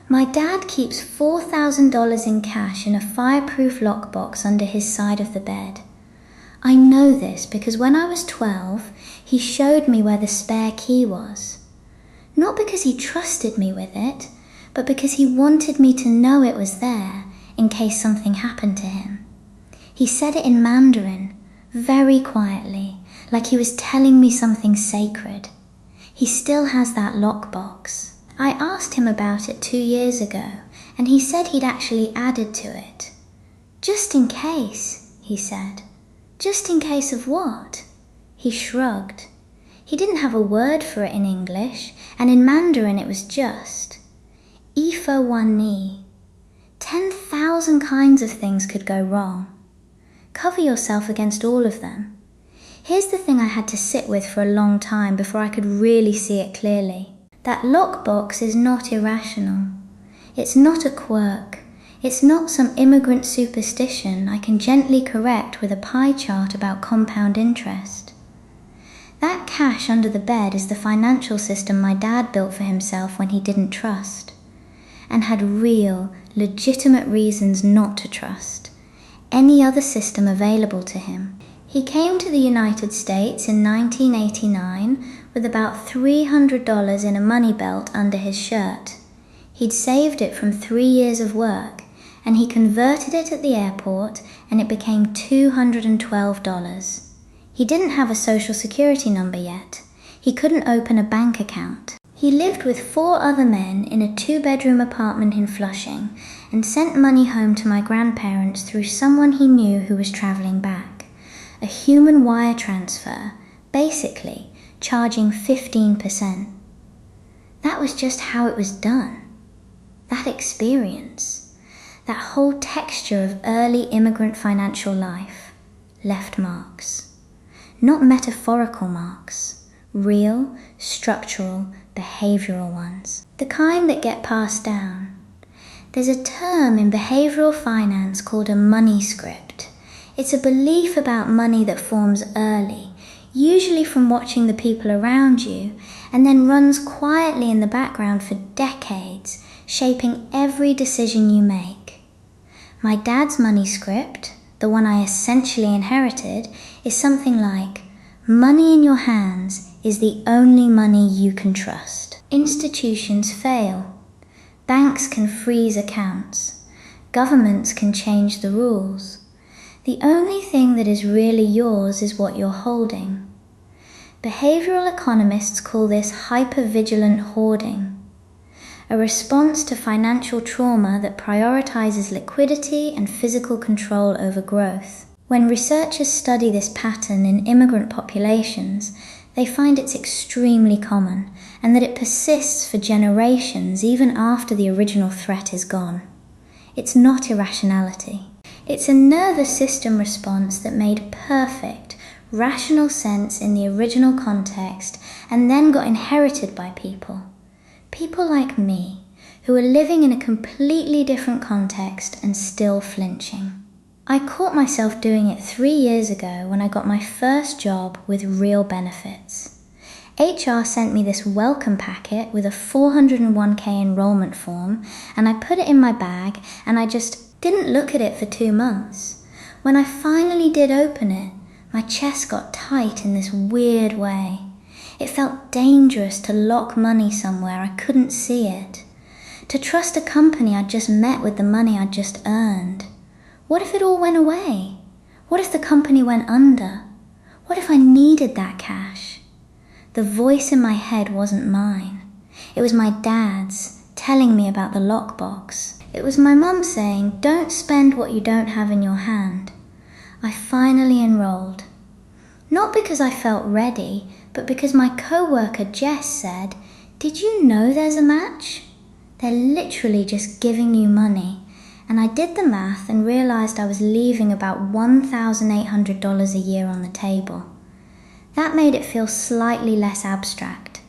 My dad keeps $4,000 in cash in a fireproof lockbox under his side of the bed. I know this because when I was 12, he showed me where the spare key was. Not because he trusted me with it, but because he wanted me to know it was there in case something happened to him. He said it in Mandarin, very quietly, like he was telling me something sacred. He still has that lockbox. I asked him about it 2 years ago, and he said he'd actually added to it. Just in case, he said. Just in case of what? He shrugged. He didn't have a word for it in English, and in Mandarin it was just. 以防万一. 10,000 kinds of things could go wrong. Cover yourself against all of them. Here's the thing I had to sit with for a long time before I could really see it clearly. That lockbox is not irrational. It's not a quirk. It's not some immigrant superstition I can gently correct with a pie chart about compound interest. That cash under the bed is the financial system my dad built for himself when he didn't trust, and had real, legitimate reasons not to trust any other system available to him. He came to the United States in 1989 with about $300 in a money belt under his shirt. He'd saved it from 3 years of work, and he converted it at the airport, and it became $212. He didn't have a social security number yet. He couldn't open a bank account. He lived with 4 other men in a 2-bedroom apartment in Flushing and sent money home to my grandparents through someone he knew who was traveling back. A human wire transfer, basically, charging 15%. That was just how it was done. That experience, that whole texture of early immigrant financial life, left marks. Not metaphorical marks, real, structural, behavioral ones. The kind that get passed down. There's a term in behavioral finance called a money script. It's a belief about money that forms early, usually from watching the people around you, and then runs quietly in the background for decades, shaping every decision you make. My dad's money script, the one I essentially inherited, is something like, money in your hands is the only money you can trust. Institutions fail. Banks can freeze accounts. Governments can change the rules. The only thing that is really yours is what you're holding. Behavioral economists call this hypervigilant hoarding, a response to financial trauma that prioritizes liquidity and physical control over growth. When researchers study this pattern in immigrant populations, they find it's extremely common and that it persists for generations even after the original threat is gone. It's not irrationality. It's a nervous system response that made perfect, rational sense in the original context and then got inherited by people. People like me, who are living in a completely different context and still flinching. I caught myself doing it 3 years ago when I got my first job with real benefits. HR sent me this welcome packet with a 401k enrollment form, and I put it in my bag and I just didn't look at it for 2 months. When I finally did open it, my chest got tight in this weird way. It felt dangerous to lock money somewhere I couldn't see it. To trust a company I'd just met with the money I'd just earned. What if it all went away? What if the company went under? What if I needed that cash? The voice in my head wasn't mine. It was my dad's, telling me about the lockbox. It was my mum saying, don't spend what you don't have in your hand. I finally enrolled. Not because I felt ready, but because my co-worker Jess said, did you know there's a match? They're literally just giving you money. And I did the math and realized I was leaving about $1,800 a year on the table. That made it feel slightly less abstract.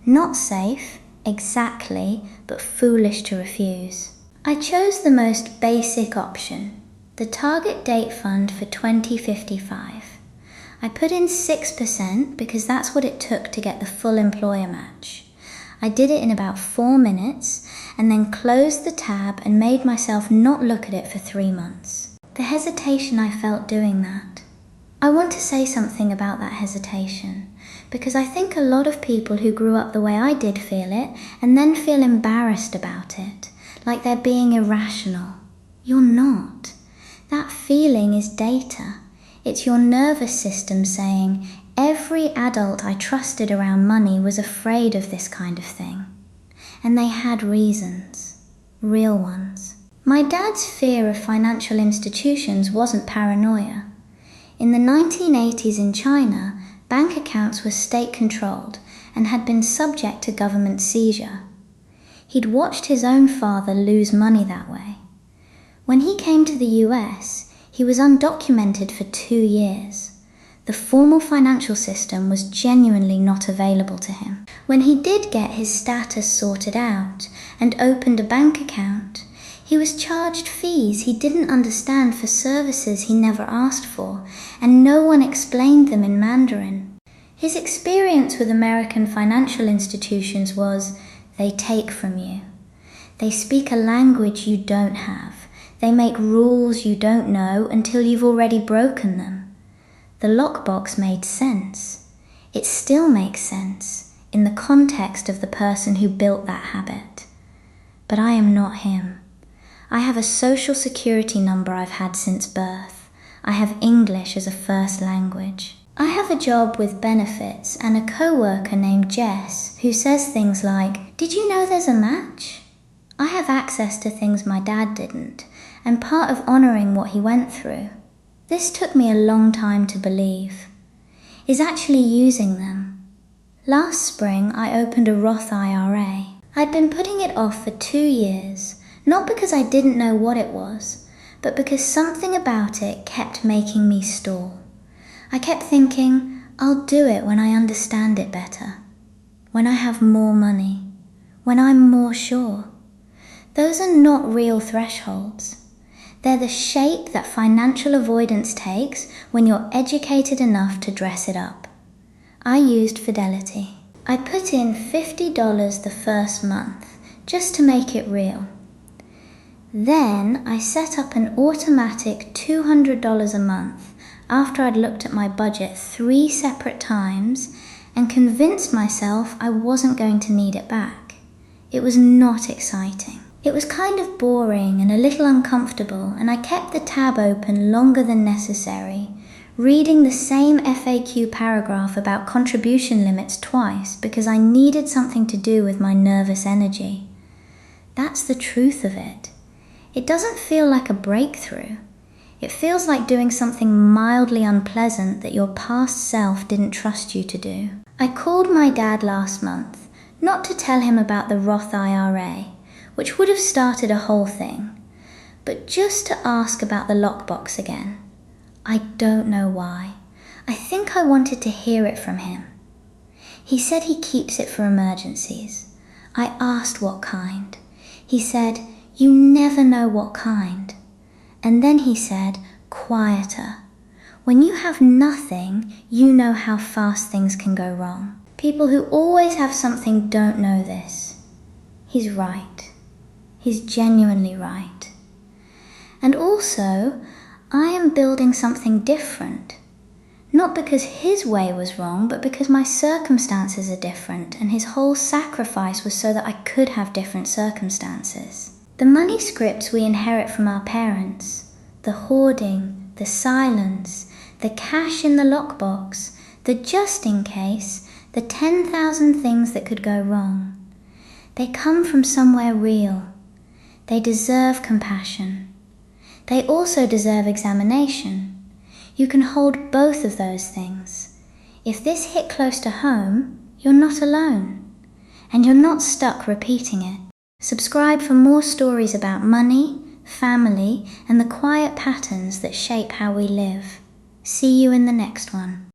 Not safe, exactly, but foolish to refuse. I chose the most basic option, the target date fund for 2055. I put in 6% because that's what it took to get the full employer match. I did it in about 4 minutes, and then closed the tab and made myself not look at it for 3 months. The hesitation I felt doing that. I want to say something about that hesitation, because I think a lot of people who grew up the way I did feel it, and then feel embarrassed about it, like they're being irrational. You're not. That feeling is data. It's your nervous system saying, every adult I trusted around money was afraid of this kind of thing. And they had reasons. Real ones. My dad's fear of financial institutions wasn't paranoia. In the 1980s in China, bank accounts were state-controlled and had been subject to government seizure. He'd watched his own father lose money that way. When he came to the US, he was undocumented for 2 years. The formal financial system was genuinely not available to him. When he did get his status sorted out and opened a bank account, he was charged fees he didn't understand for services he never asked for, and no one explained them in Mandarin. His experience with American financial institutions was, they take from you. They speak a language you don't have. They make rules you don't know until you've already broken them. The lockbox made sense. It still makes sense in the context of the person who built that habit. But I am not him. I have a social security number I've had since birth. I have English as a first language. I have a job with benefits and a co-worker named Jess who says things like, "Did you know there's a match?" I have access to things my dad didn't, and part of honouring what he went through, this took me a long time to believe, is actually using them. Last spring I opened a Roth IRA. I'd been putting it off for 2 years, not because I didn't know what it was, but because something about it kept making me stall. I kept thinking, I'll do it when I understand it better, when I have more money, when I'm more sure. Those are not real thresholds. They're the shape that financial avoidance takes when you're educated enough to dress it up. I used Fidelity. I put in $50 the first month, just to make it real. Then I set up an automatic $200 a month after I'd looked at my budget 3 separate times and convinced myself I wasn't going to need it back. It was not exciting. It was kind of boring and a little uncomfortable, and I kept the tab open longer than necessary, reading the same FAQ paragraph about contribution limits twice because I needed something to do with my nervous energy. That's the truth of it. It doesn't feel like a breakthrough. It feels like doing something mildly unpleasant that your past self didn't trust you to do. I called my dad last month, not to tell him about the Roth IRA, which would have started a whole thing, but just to ask about the lockbox again. I don't know why. I think I wanted to hear it from him. He said he keeps it for emergencies. I asked what kind. He said, "You never know what kind." And then he said, "Quieter. When you have nothing, you know how fast things can go wrong. People who always have something don't know this." He's right. He's genuinely right. And also, I am building something different. Not because his way was wrong, but because my circumstances are different, and his whole sacrifice was so that I could have different circumstances. The money scripts we inherit from our parents, the hoarding, the silence, the cash in the lockbox, the just in case, the 10,000 things that could go wrong. They come from somewhere real. They deserve compassion. They also deserve examination. You can hold both of those things. If this hit close to home, you're not alone. And you're not stuck repeating it. Subscribe for more stories about money, family, and the quiet patterns that shape how we live. See you in the next one.